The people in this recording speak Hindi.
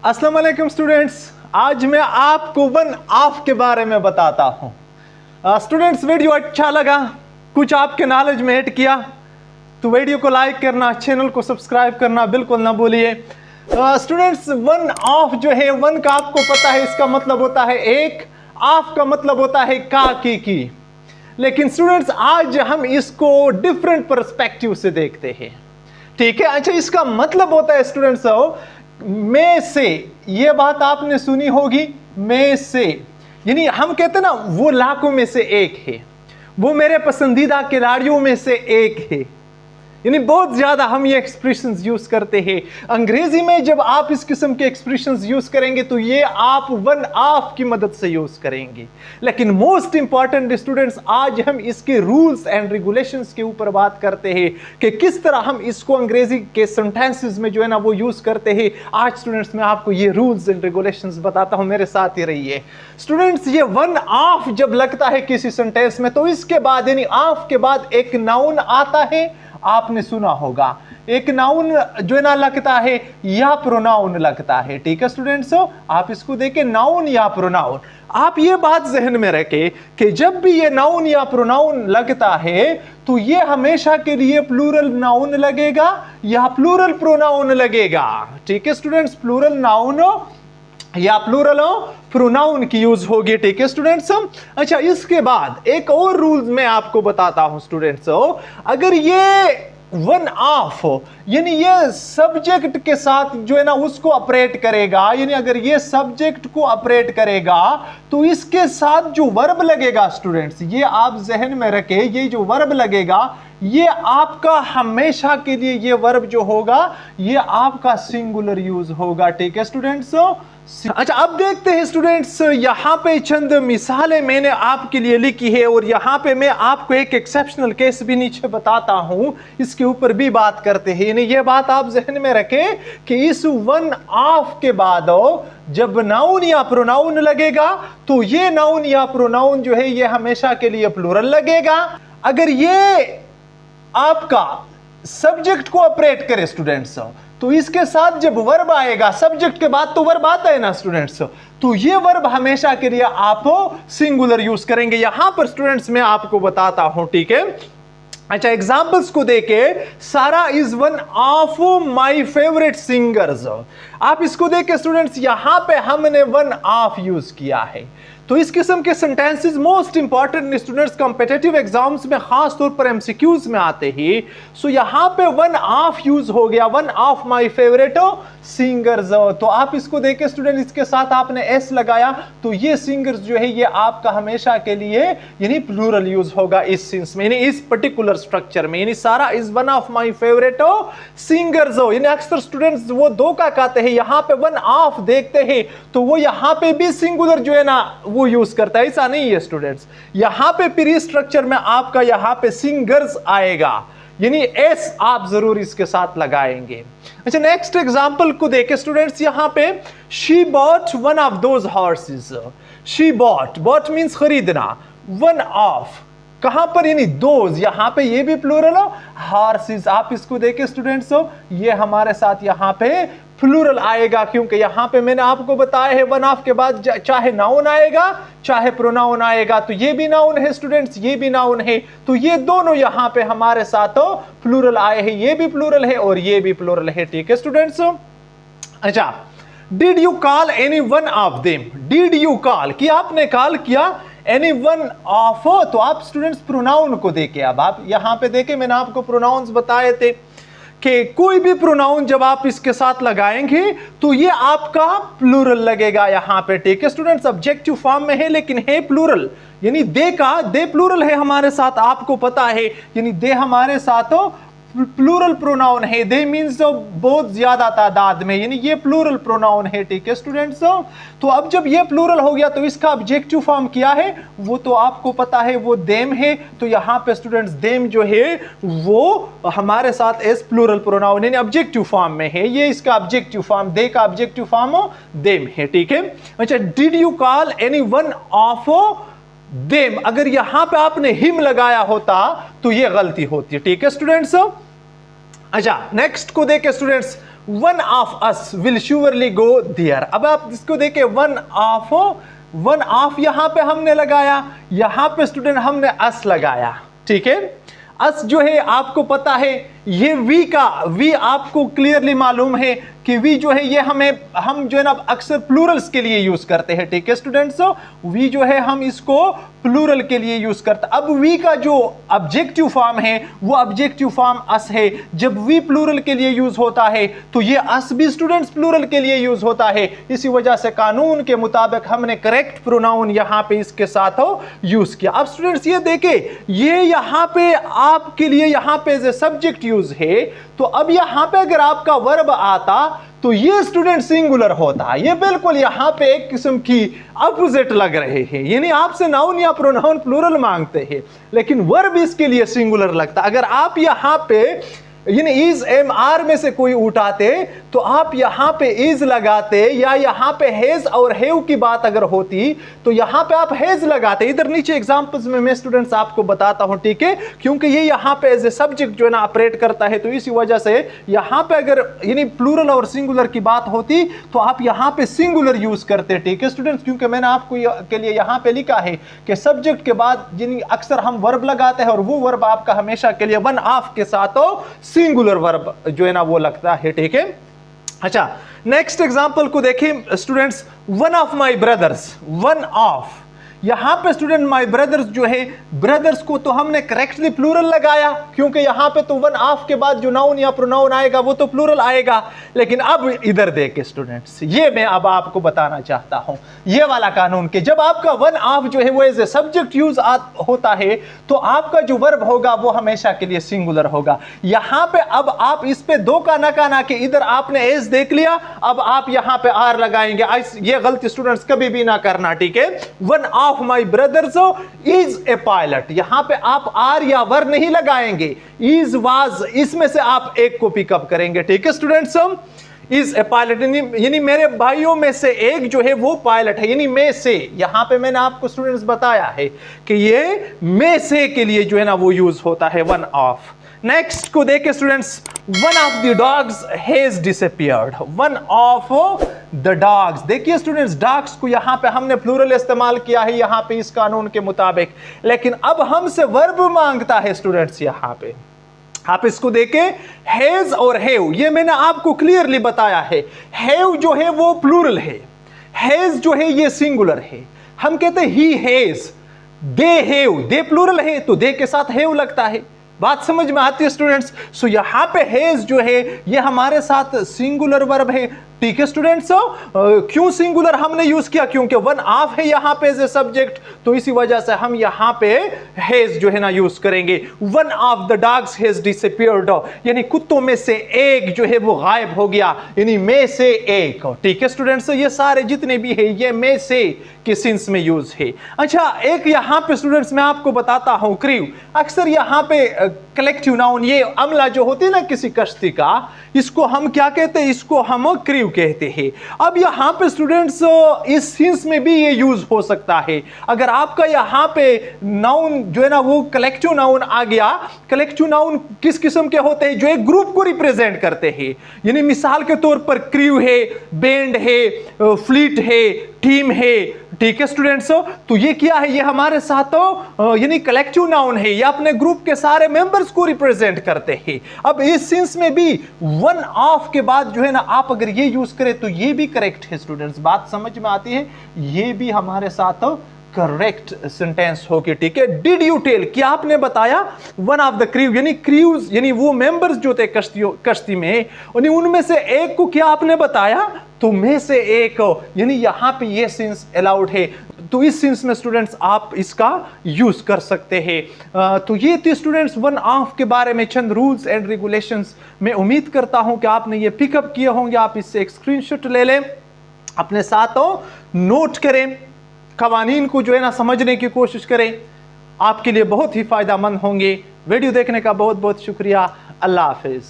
अस्सलाम वालेकुम स्टूडेंट्स, आज मैं आपको वन ऑफ के बारे में बताता हूँ। स्टूडेंट्स, वीडियो अच्छा लगा, कुछ आपके नॉलेज में ऐड किया तो वीडियो को लाइक करना, चैनल को सब्सक्राइब करना बिल्कुल ना भूलिए। स्टूडेंट्स, वन ऑफ जो है, वन का आपको पता है इसका मतलब होता है एक, ऑफ का मतलब होता है की। लेकिन स्टूडेंट्स, आज हम इसको डिफरेंट पर्सपेक्टिव से देखते हैं, ठीक है। अच्छा, इसका मतलब होता है स्टूडेंट्स में से, ये बात आपने सुनी होगी, में से यानी हम कहते हैं ना वो लाखों में से एक है, वो मेरे पसंदीदा खिलाड़ियों में से एक है, यानी बहुत ज्यादा हम ये एक्सप्रेशंस यूज करते हैं। अंग्रेजी में जब आप इस किस्म के एक्सप्रेशंस यूज करेंगे तो ये आप वन ऑफ की मदद से यूज करेंगे। लेकिन मोस्ट इंपॉर्टेंट स्टूडेंट्स, आज हम इसके रूल्स एंड रेगुलेशंस के ऊपर बात करते हैं कि किस तरह हम इसको अंग्रेजी के सेंटेंसेस में जो है ना वो यूज करते हैं। आज स्टूडेंट्स मैं आपको ये रूल्स एंड रेगुलेशंस बताता हूं, मेरे साथ ही रहिए। स्टूडेंट्स, ये वन ऑफ जब लगता है किसी सेंटेंस में तो इसके बाद यानी ऑफ के बाद एक नाउन आता है। आपने सुना होगा एक नाउन जो है ना लगता है या प्रोनाउन लगता है, ठीक है स्टूडेंट्स। आप इसको देखें, नाउन या प्रोनाउन। आप ये बात जहन में रखें कि जब भी ये नाउन या प्रोनाउन लगता है तो ये हमेशा के लिए प्लूरल नाउन लगेगा या प्लूरल प्रोनाउन लगेगा, ठीक है स्टूडेंट्स। प्लूरल नाउन या प्लूरल प्रोनाउन की यूज होगी, ठीक है स्टूडेंट्स। अच्छा, इसके बाद एक और रूल मैं आपको बताता हूं स्टूडेंट्स। अगर ये वन ऑफ यानी ये सब्जेक्ट के साथ जो है ना उसको ऑपरेट करेगा, यानी अगर ये सब्जेक्ट को ऑपरेट करेगा तो इसके साथ जो वर्ब लगेगा स्टूडेंट्स, ये आप जहन में रखें, ये जो वर्ब लगेगा ये आपका हमेशा के लिए ये वर्ब जो होगा ये आपका सिंगुलर यूज होगा, ठीक है स्टूडेंट्स। अच्छा, अब देखते हैं स्टूडेंट्स, यहां पे चंद मिसालें मैंने आपके लिए लिखी है और यहां पे मैं आपको एक एक्सेप्शनल केस भी नीचे बताता हूं, इसके ऊपर भी बात करते हैं। यानी ये बात आप जहन में रखें कि इस वन ऑफ के बाद जब नाउन या प्रोनाउन लगेगा तो ये नाउन या प्रोनाउन जो है ये हमेशा के लिए प्लूरल लगेगा। अगर ये आपका सब्जेक्ट को ऑपरेट करे स्टूडेंट्स तो इसके साथ जब वर्ब आएगा, सब्जेक्ट के बाद तो वर्ब आता है ना स्टूडेंट्स, तो ये वर्ब हमेशा के लिए आप सिंगुलर यूज करेंगे। यहां पर स्टूडेंट्स मैं आपको बताता हूं, ठीक है। अच्छा, एग्जांपल्स को देखे, सारा is one of my favourite singers. आप इसको देखे स्टूडेंट्स, यहां पे हमने वन ऑफ यूज किया है। तो इस किस्म के sentences most important students competitive exams में खास तौर पर एमसीक्यूज में आते हैं। सो यहां पे वन ऑफ यूज हो गया, one of my favourite singers. तो आप इसको देखें स्टूडेंट, इसके साथ आपने एस लगाया तो ये सिंगर्स जो है ये आपका हमेशा के लिए यानी प्लूरल यूज होगा इस सेंस में, यानी इस पर्टिकुलर स्ट्रक्चर में। यानी सारा is one of my favourite singers. यानी अक्सर स्टूडेंट्स वो धोखा खाते हैं, यहां पे वन ऑफ देखते हैं तो वो यहां पे भी सिंगुलर जो है ना वो यूज करता है। ऐसा नहीं है स्टूडेंट्स, यहां पे प्री स्ट्रक्चर में आपका यहां पे सिंगर्स आएगा, यानी एस आप जरूर इसके साथ लगाएंगे। अच्छा, नेक्स्ट एग्जांपल को देखें स्टूडेंट्स, यहां पे she bought one of those horses. She bought, bought means खरीदना, वन ऑफ कहां पर, यानी दोज, यहां पे ये भी प्लूरल हॉर्सेस। आप इसको देखें स्टूडेंट्स, ये हमारे साथ यहां पे प्लूरल आएगा क्योंकि यहां पे मैंने आपको बताया है वन ऑफ के बाद चाहे नाउन आएगा चाहे प्रोनाउन आएगा, तो ये भी नाउन है स्टूडेंट्स, ये भी नाउन है, तो ये दोनों यहां पे हमारे साथ प्लूरल आए हैं, ये भी प्लूरल है और ये भी प्लूरल है, ठीक है स्टूडेंट्स। अच्छा, did you call any one of them. Did you call, कि आपने कॉल किया एनी वन ऑफ, तो आप स्टूडेंट्स प्रोनाउन को देखे, अब आप यहां पे देखे मैंने आपको प्रोनाउंस बताए थे कि कोई भी प्रोनाउन जब आप इसके साथ लगाएंगे तो ये आपका प्लूरल लगेगा यहां पे, ठीक है स्टूडेंट्स। ऑब्जेक्टिव फॉर्म में है लेकिन है प्लूरल, यानी दे का दे प्लूरल है हमारे साथ, आपको पता है, यानी दे हमारे साथ प्लूरल प्रोनाउन है। दे मींस बहुत ज्यादा तादाद में, यानी ये प्लूरल प्रोनाउन है, ठीक है स्टूडेंट्स। तो अब जब ये प्लूरल हो गया तो इसका ऑब्जेक्टिव फॉर्म क्या है वो तो आपको पता है, वो देम है। तो यहां पे स्टूडेंट्स देम जो है वो हमारे साथ एस प्लूरल प्रोनाउन यानी ऑब्जेक्टिव फॉर्म में है, ये इसका ऑब्जेक्टिव फॉर्म, दे का ऑब्जेक्टिव फॉर्म देम है, ठीक है। अच्छा, did you call any one of them, अगर यहां पे आपने हिम लगाया होता तो ये गलती होती है, ठीक है स्टूडेंट्स। अच्छा, नेक्स्ट को देखें students, one of us will surely go there. अब आप इसको देखें, वन ऑफ यहां पे हमने लगाया, यहां पे स्टूडेंट हमने अस लगाया, ठीक है। अस जो है आपको पता है ये वी आपको क्लियरली मालूम है कि वी जो है ये हम जो है ना अक्सर प्लूरल्स के लिए यूज करते हैं, ठीक है स्टूडेंट्स। वी जो है हम इसको प्लूरल के लिए यूज करते हैं। अब वी का जो ऑब्जेक्टिव फॉर्म है वो ऑब्जेक्टिव फॉर्म अस है। जब वी प्लूरल के लिए यूज होता है तो ये अस भी स्टूडेंट्स प्लूरल के लिए यूज होता है। इसी वजह से कानून के मुताबिक हमने करेक्ट प्रोनाउन यहां पे इसके साथ यूज किया। अब स्टूडेंट्स ये देखें, ये यहां पे आपके लिए यहां पे एज ए सब्जेक्ट यूज है, तो अब यहां पे अगर आपका वर्ब आता तो ये स्टूडेंट सिंगुलर होता है। ये बिल्कुल यहां पे एक किस्म की अपोजिट लग रहे हैं, यानी आपसे नाउन या प्रोनाउन प्लूरल मांगते हैं लेकिन वर्ब इसके लिए सिंगुलर लगता। अगर आप यहां पे यानी इज एम आर में से कोई उठाते तो आप यहां पे इज लगाते, या यहां पे हैज और हैव की बात अगर होती तो यहां पे आप हैज लगाते। इधर नीचे एग्जांपल्स में मैं स्टूडेंट्स आपको बताता हूं, ठीक है, क्योंकि ये यहां पे एज ए सब्जेक्ट जो है ना ऑपरेट करता है, तो इसी वजह से यहां पे अगर यानी प्लूरल और सिंगुलर की बात होती तो आप यहां पे सिंगुलर यूज करते, ठीक है स्टूडेंट्स, क्योंकि मैंने आपको के लिए यहां पे लिखा है कि सब्जेक्ट के बाद जिन अक्सर हम वर्ब लगाते हैं और वो वर्ब आपका हमेशा के लिए वन ऑफ के साथ सिंगुलर वर्ब जो है ना वो लगता है, ठीक है। अच्छा, नेक्स्ट एग्जांपल को देखें students, one of my brothers. One of यहां पे स्टूडेंट माय ब्रदर्स जो है, ब्रदर्स को तो हमने करेक्टली प्लूरल लगाया क्योंकि यहां पे तो वन ऑफ के बाद जो नाउन या प्रोनाउन आएगा वो तो प्लूरल आएगा। लेकिन अब इधर देखे स्टूडेंट्स, ये मैं अब आपको बताना चाहता हूं ये वाला कानून कि जब आपका वन ऑफ जो है वो एज ए सब्जेक्ट यूज होता है तो आपका जो वर्ब होगा वो हमेशा के लिए सिंगुलर होगा। यहां पे अब आप इस पे दो का ना कि इधर आपने एज देख लिया, अब आप यहां पे आर लगाएंगे। ये गलती स्टूडेंट्स कभी भी ना करना, ठीक है। One of my brothers is a pilot, यहां पे आप आर या वर नहीं लगाएंगे, इज वाज इसमें से आप एक को पिकअप करेंगे, ठीक है स्टूडेंट्स। इज ए पायलट यानी मेरे भाइयों में से एक जो है वो पायलट है, यानी में से। यहां पे मैंने आपको स्टूडेंट्स बताया है कि ये में से के लिए जो है ना वो यूज होता है वन ऑफ। नेक्स्ट को देखे students, one of the dogs has disappeared. One of the dogs, देखिए स्टूडेंट्स, डॉग्स को यहां पे हमने प्लूरल इस्तेमाल किया है यहां पे इस कानून के मुताबिक, लेकिन अब हमसे वर्ब मांगता है स्टूडेंट्स। यहां पे आप इसको देखें, हैज और हैव, ये मैंने आपको क्लियरली बताया है। हैव जो है वो प्लूरल है, हैज जो है ये सिंगुलर है। हम कहते हैं he has, they have, they plural है तो दे के साथ हैव लगता है। बात समझ में आती है स्टूडेंट्स। सो यहां पे हैज जो है ये हमारे साथ सिंगुलर वर्ब है, ठीक है स्टूडेंट्स। क्यों सिंगुलर हमने यूज किया? क्योंकि वन ऑफ है यहां पे एज ए सब्जेक्ट, तो इसी वजह से हम यहां पे हैज जो है ना यूज करेंगे। One of the dogs has disappeared, यानी कुत्तों में से एक जो है वो गायब हो गया, यानी में से एक, ठीक है स्टूडेंट्स। ये सारे जितने भी है ये में से के सेंस में यूज है। अच्छा, एक यहां पे स्टूडेंट्स मैं आपको बताता हूं, क्रीव, अक्सर यहां पे कलेक्टिव नाउन, ये अमला जो होती है ना किसी कश्ती का, इसको हम क्या कहते हैं? इसको हम क्रीव कहते हैं। अब यहां पे स्टूडेंट्स इस सेंस में भी ये यूज हो सकता है। अगर आपका यहां पे नाउन जो है ना वो कलेक्टिव नाउन आ गया, कलेक्टिव नाउन किस किस्म के होते हैं? जो एक ग्रुप को रिप्रेजेंट करते हैं, यानी मिसाल के तौर पर क्रीव है, बैंड है, फ्लीट है, टीम है, ठीक है स्टूडेंट्स। तो ये क्या है? ये हमारे साथ यानी कलेक्टिव नाउन है, ये अपने ग्रुप के सारे मेंबर्स को रिप्रेजेंट करते हैं। अब इस सेंस में भी वन ऑफ के बाद जो है ना आप अगर ये यूज करें तो ये भी करेक्ट है स्टूडेंट्स। बात समझ में आती है? ये भी हमारे साथ करेक्ट सेंटेंस होगी, ठीक है। डिड यू टेल, क्या आपने बताया? वन ऑफ द क्रीव, यानी क्रीव्स यानी वो मेंबर्स जो थे कश्ती में, उनमें से एक को क्या आपने बताया? तो में से एक, यानी यहां पे ये सेंस अलाउड है। तो इस सेंस में स्टूडेंट्स आप इसका यूज कर सकते हैं। तो ये थी स्टूडेंट्स वन ऑफ के बारे में चंद रूल्स एंड रेगुलेशंस। मैं उम्मीद करता हूं कि आपने ये पिकअप किए होंगे। आप इससे एक स्क्रीनशॉट ले लें, अपने साथ नोट करें, कवानीन को जो है ना समझने की कोशिश करें, आपके लिए बहुत ही फायदेमंद होंगे। वीडियो देखने का बहुत बहुत शुक्रिया। अल्लाह हाफिज।